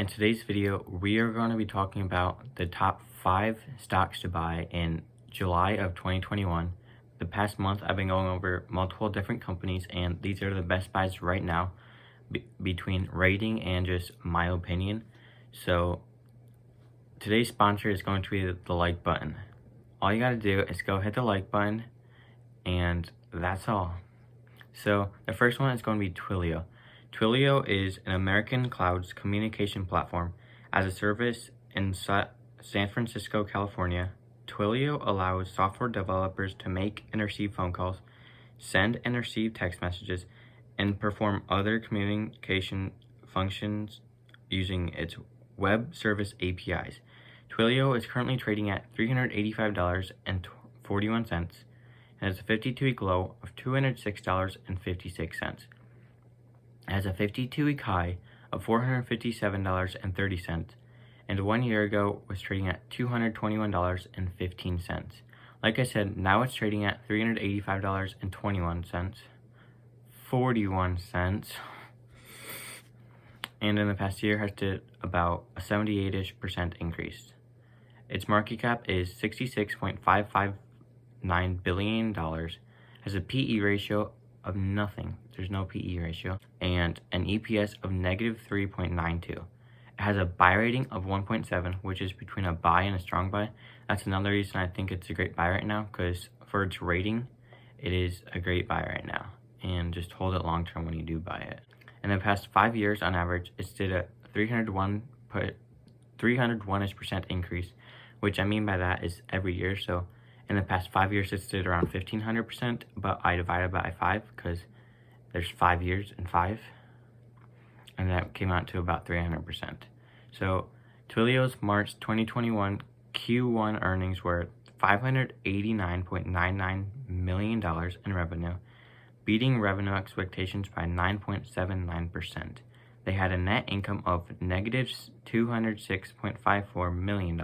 In today's video, we are going to be talking about the top 5 stocks to buy in July of 2021. The past month, I've been going over multiple different companies, and these are the best buys right now between rating and just my opinion. So today's sponsor is going to be the like button. All you got to do is go hit the like button, and that's all. So the first one is going to be Twilio. Twilio is an American cloud communication platform as a service in San Francisco, California. Twilio allows software developers to make and receive phone calls, send and receive text messages, and perform other communication functions using its web service APIs. Twilio is currently trading at $385.41 and has a 52-week low of $206.56. It has a 52-week high of $457.30, and 1 year ago was trading at $221.15. Like I said, now it's trading at $385.21, 41 cents, and in the past year has did about a 78% increase. Its market cap is $66.559 billion, has a PE ratio of nothing, there's no PE ratio, and an EPS of negative 3.92. It has a buy rating of 1.7, which is between a buy and a strong buy. That's another reason I think it's a great buy right now, because for its rating, it is a great buy right now, and just hold it long term when you do buy it. In the past 5 years, on average, it's did a 301% increase, which I mean by that is every year. So in the past 5 years, it's did around 1,500%, but I divided by 5 because there's 5 years and 5, and that came out to about 300%. So Twilio's March 2021 Q1 earnings were $589.99 million in revenue, beating revenue expectations by 9.79%. They had a net income of negative $206.54 million,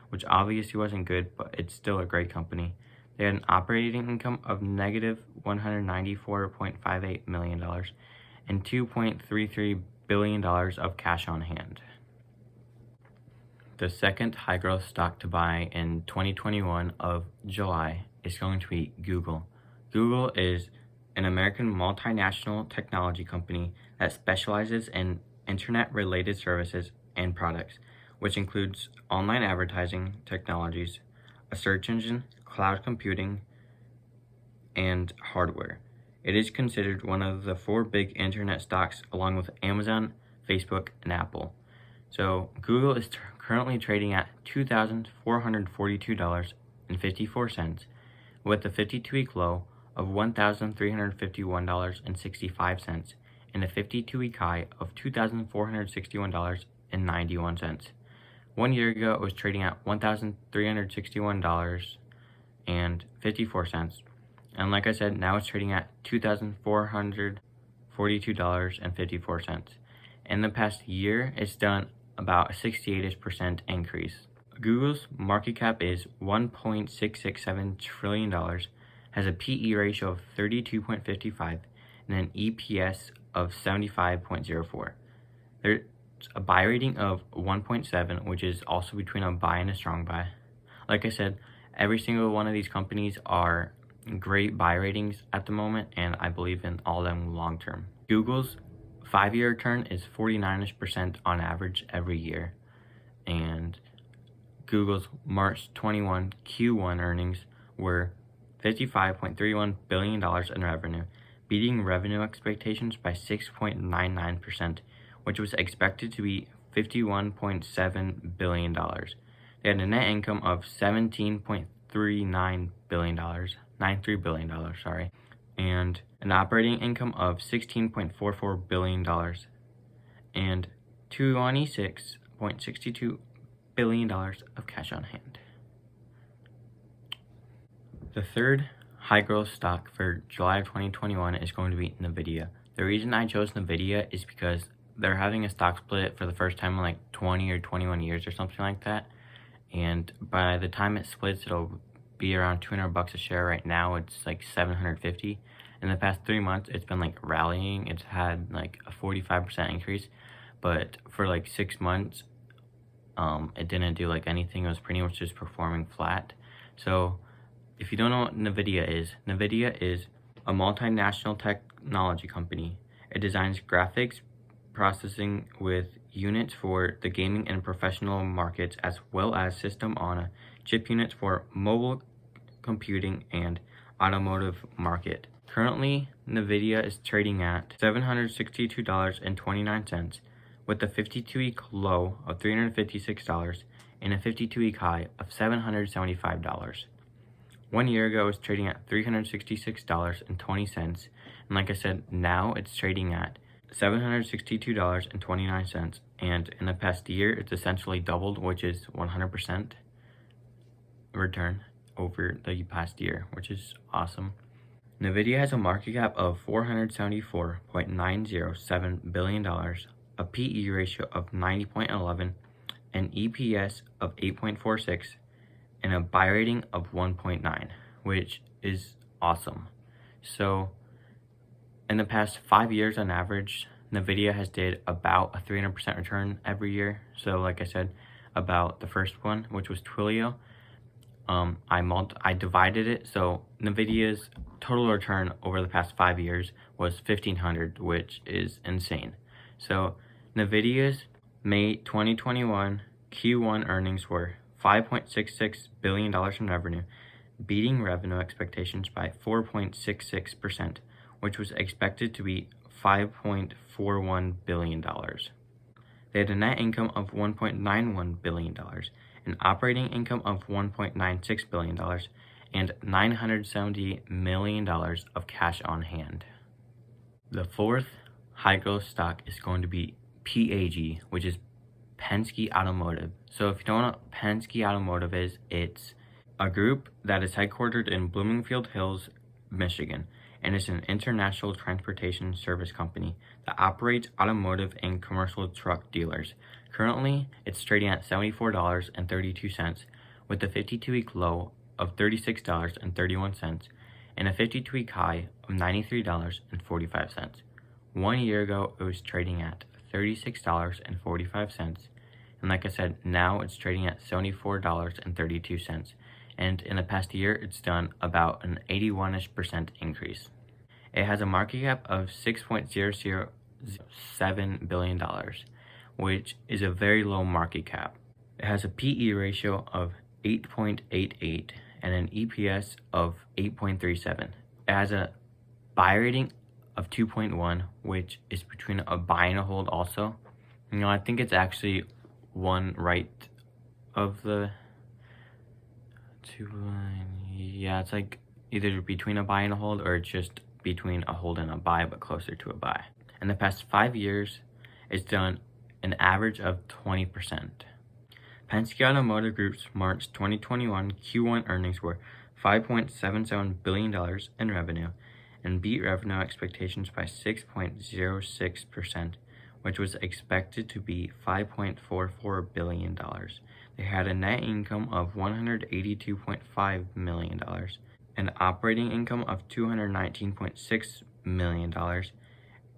which obviously wasn't good, but it's still a great company. They had an operating income of negative $194.58 million and $2.33 billion of cash on hand. The second high growth stock to buy in 2021 of July is going to be Google. Google is an American multinational technology company that specializes in internet-related services and products, which includes online advertising technologies, a search engine, cloud computing, and hardware. It is considered one of the 4 big internet stocks along with Amazon, Facebook, and Apple. So Google is currently trading at $2,442.54 with a 52-week low of $1,351.65 and a 52-week high of $2,461.91. 1 year ago, it was trading at $1,361.54. And like I said, now it's trading at $2,442.54. In the past year, it's done about a 68% increase. Google's market cap is $1.667 trillion, has a PE ratio of 32.55, and an EPS of 75.04. There's a buy rating of 1.7, which is also between a buy and a strong buy. Like I said, every single one of these companies are great buy ratings at the moment, and I believe in all of them long term. Google's 5-year return is 49% on average every year, and Google's March 21 Q1 earnings were $55.31 billion in revenue, beating revenue expectations by 6.99%, which was expected to be $51.7 billion. They had a net income of $17.39 billion, $93 billion, and an operating income of $16.44 billion and $26.62 billion of cash on hand. The third high growth stock for July of 2021 is going to be Nvidia. The reason I chose Nvidia is because they're having a stock split for the first time in like 20 or 21 years or something like that. And by the time it splits, it'll be around $200 a share. Right now, it's like $750. In the past 3 months, it's been like rallying. It's had like a 45% increase. but for like 6 months, it didn't do like anything. It was pretty much just performing flat. So if you don't know what Nvidia is a multinational technology company. It designs graphics processing with units for the gaming and professional markets, as well as system-on-a-chip units for mobile computing and automotive market. Currently, Nvidia is trading at $762.29 with a 52-week low of $356 and a 52-week high of $775. 1 year ago, it was trading at $366.20, and like I said, now it's trading at $762.29, and in the past year, it's essentially doubled, which is 100% return over the past year, which is awesome. Nvidia has a market cap of $474.907 billion, a PE ratio of 90.11, an EPS of 8.46, and a buy rating of 1.9, which is awesome. So in the past 5 years on average, Nvidia has did about a 300% return every year. So like I said about the first one, which was Twilio, I divided it. So Nvidia's total return over the past 5 years was 1,500, which is insane. So Nvidia's May 2021 Q1 earnings were $5.66 billion in revenue, beating revenue expectations by 4.66%, which was expected to be $5.41 billion. They had a net income of $1.91 billion, an operating income of $1.96 billion, and $970 million of cash on hand. The fourth high-growth stock is going to be PAG, which is Penske Automotive. So if you don't know what Penske Automotive is, it's a group that is headquartered in Bloomingfield Hills, Michigan, and is an international transportation service company that operates automotive and commercial truck dealers. Currently, it's trading at $74.32 with a 52-week low of $36.31 and a 52-week high of $93.45. 1 year ago, it was trading at $36.45, and like I said, now it's trading at $74.32, and in the past year, it's done about an 81% increase. It has a market cap of $6.007 billion, which is a very low market cap. It has a PE ratio of 8.88 and an EPS of 8.37. It has a buy rating of 2.1, which is between a buy and a hold also. I think it's actually one right of the two. Yeah, it's like either between a buy and a hold, or it's just between a hold and a buy, but closer to a buy. In the past 5 years, it's done an average of 20%. Penske Automotive Group's March 2021 Q1 earnings were $5.77 billion in revenue and beat revenue expectations by 6.06%, which was expected to be $5.44 billion. They had a net income of $182.5 million, an operating income of $219.6 million,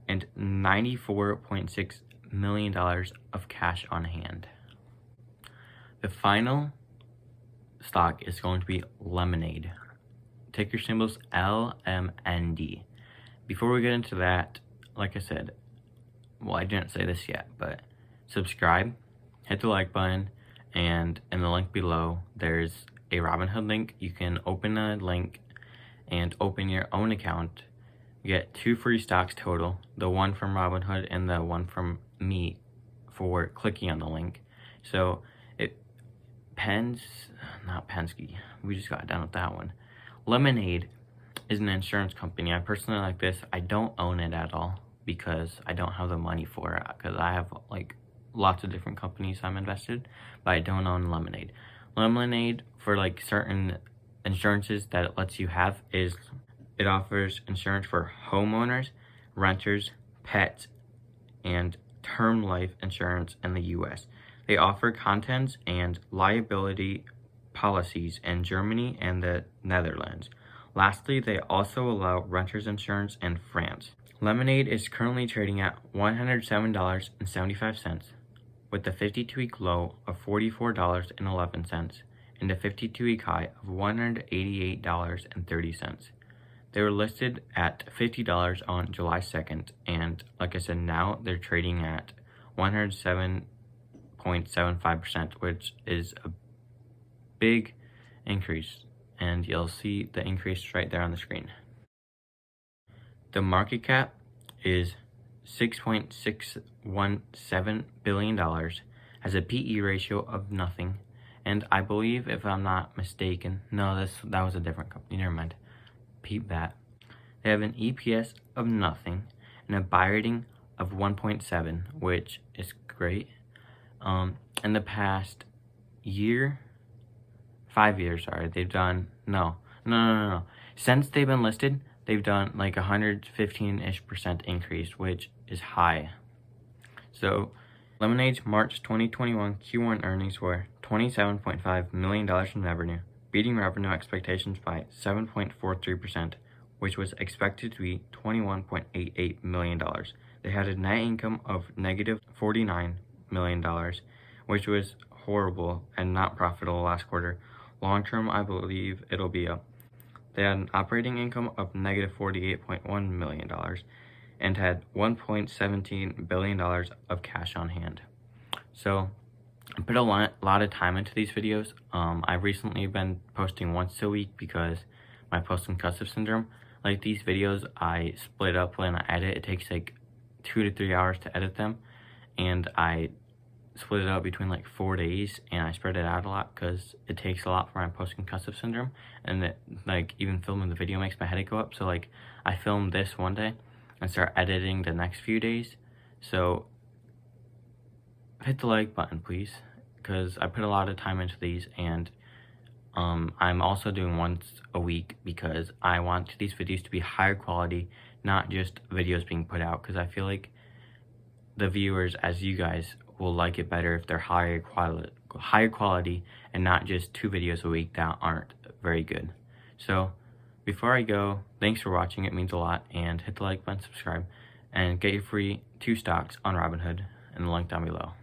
and $94.6 million of cash on hand. The final stock is going to be Lemonade. Ticker symbols LMND. Before we get into that, like I said, well, I didn't say this yet, but subscribe, hit the like button, and in the link below, there's a Robinhood link. You can open a link and open your own account. You get 2 free stocks total, the one from Robinhood and the one from me for clicking on the link. So not Penske, we just got done with that one. Lemonade is an insurance company. I personally like this. I don't own it at all because I don't have the money for it, because I have like lots of different companies I'm invested, but I don't own Lemonade. Lemonade, for like certain insurances that it lets you have, is it offers insurance for homeowners, renters, pets, and term life insurance in the US. They offer contents and liability policies in Germany and the Netherlands. Lastly, they also allow renters insurance in France. Lemonade is currently trading at $107.75 with a 52-week low of $44.11 and a 52-week high of $188.30. They were listed at $50 on July 2nd, and like I said, now they're trading at 107.75%, which is a big increase, and you'll see the increase right there on the screen. The market cap is $6.617 billion, has a PE ratio of nothing, and I believe, if I'm not mistaken, no, that was a different company, never mind, peep that. They have an EPS of nothing and a buy rating of 1.7, which is great. In the past 5 years, they've done, no. Since they've been listed, they've done like 115-ish% increase, which is high. So, Lemonade's March 2021 Q1 earnings were $27.5 million in revenue, beating revenue expectations by 7.43%, which was expected to be $21.88 million. They had a net income of negative $49 million, which was horrible and not profitable last quarter. Long term, I believe it'll be up. They had an operating income of negative $48.1 million and had $1.17 billion of cash on hand. So I put a lot of time into these videos. I've recently been posting once a week because my post-concussive syndrome. Like these videos, I split up when I edit. It takes like 2 to 3 hours to edit them, and I split it up between like 4 days, and I spread it out a lot because it takes a lot for my post-concussive syndrome, and that like even filming the video makes my headache go up. So like I film this one day and start editing the next few days. So hit the like button, please, because I put a lot of time into these, and I'm also doing once a week because I want these videos to be higher quality, not just videos being put out, because I feel like the viewers, as you guys, will like it better if they're higher quality and not just 2 videos a week that aren't very good. So before I go, thanks for watching, it means a lot, and hit the like button, subscribe, and get your free 2 stocks on Robinhood in the link down below.